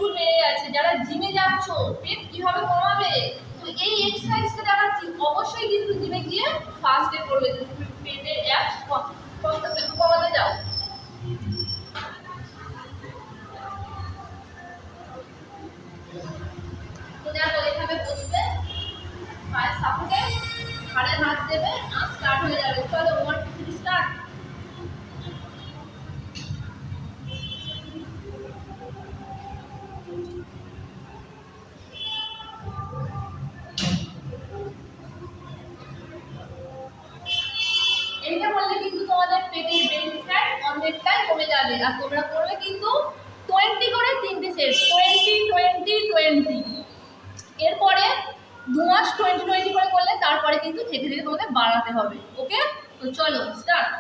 প্রচুর বেড়ে গেছে। যারা জিমে যাচ্ছ পেট কিভাবে কমাবে, তো এই এক্সারসাইজটা দেখাচ্ছি, অবশ্যই কিন্তু জিমে গিয়ে ফার্স্টে করবে যদি তুমি পেটের অ্যাপস কমাতে যাও। তো দেখো এভাবে বসবে, পায়ের সাপোর্টে ঘাড়ে হাত দেবে, আর স্টার্ট হয়ে যাবে। চলো 1 2 3 স্টার্ট। এইটা করলে কিন্তু তোমাদের পেটের বেলি ফ্যাট অনেকটাই কমে যাবে। আর তোমরা করবে কিন্তু 20 করে 3টে সেট, 20 20 20। এরপরে 2 মাস 20 20 করে করলে তারপরে কিন্তু ধীরে ধীরে তোমাদের বাড়াতে হবে। ওকে, তো চলো স্টার্ট।